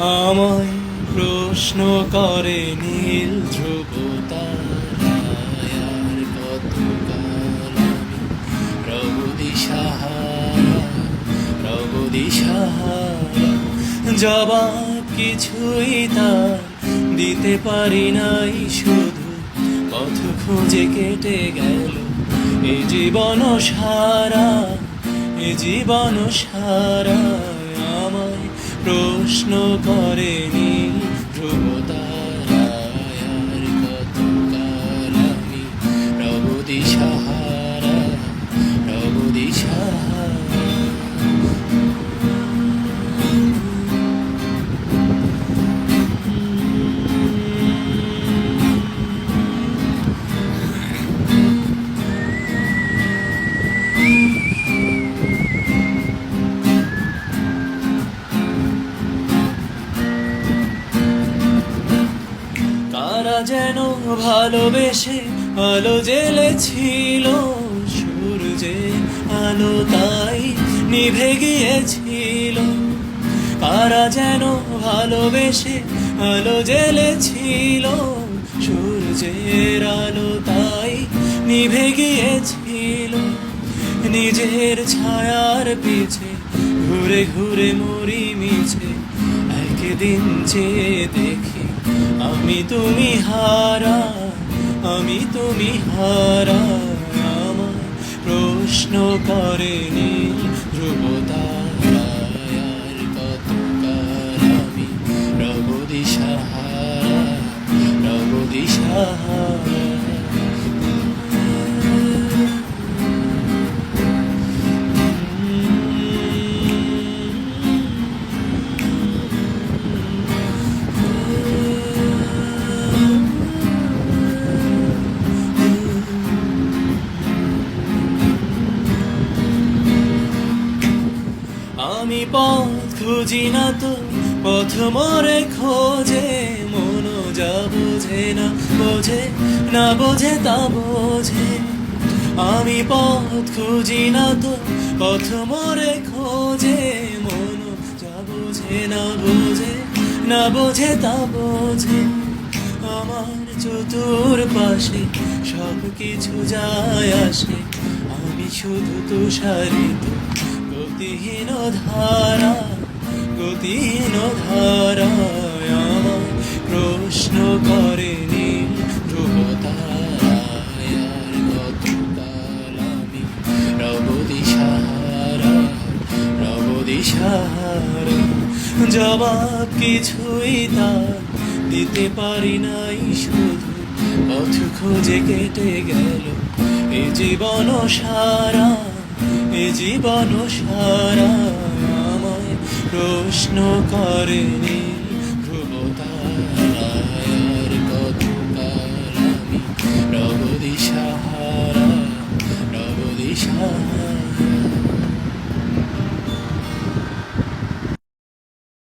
আমায় প্রশ্ন করে নীল ধ্রুব তারায়, আর কতকাল আমি রব দিশাহারা, রব দিশাহারা। জবাব কিছুই তার দিতে পারি নাই, শুধু পথ খুঁজে কেটে গেল এ জীবন সারা, এ জীবন সারা। আমায় প্রশ্ন করেনি ধ্রুব তারায়, আর কতকাল আমি রব দিশাহারা, রব দিশাহারা। কারা যেন ভালোবেসে আলো জ্বেলেছিল, সূর্যে আলো তাই নিভে গিয়েছিল। কারা যেন ভালোবেসে আলো জ্বেলেছিল, সূর্যের আলো তাই নিভে গিয়েছিল। নিজের ছায়ার পিছে ঘুরে ঘুরে মরি মিছে, একদিন চেয়ে দেখি আমি তুমি হারা, আমি তুমি হারা। আমার প্রশ্ন করেনি ধ্রুব তারায়, আর কতকাল আমি রব দিশাহারা, রব দিশাহারা। আমি পথ খুঁজি না তো পথ মরে খোঁজে, মন যা বোঝে না বোঝে, না বোঝে তা বোঝে। আমি পথ খুঁজি না তো পথ মরে খোঁজে, মন যা বোঝে না বোঝে, না বোঝে তা বোঝে। আমার চতুর্পাশে সব কিছু যায় আসে, আমি শুধু তুষারিত গতিহীন ধারা, গতিহীন ধারায়। আমার প্রশ্ন করেনি ধ্রুব তারায়, আর কতকাল আমি রব দিশাহারা, রব দিশাহারা। জবাব কিছুই তার দিতে পারি নাই, শুধু পথ খুঁজে কেটে গেল এ জীবন সারা, এ জীবন সারা। আমায় প্রশ্ন করেনি ধ্রুব তারায়, আর কতকাল আমি রব দিশাহারা।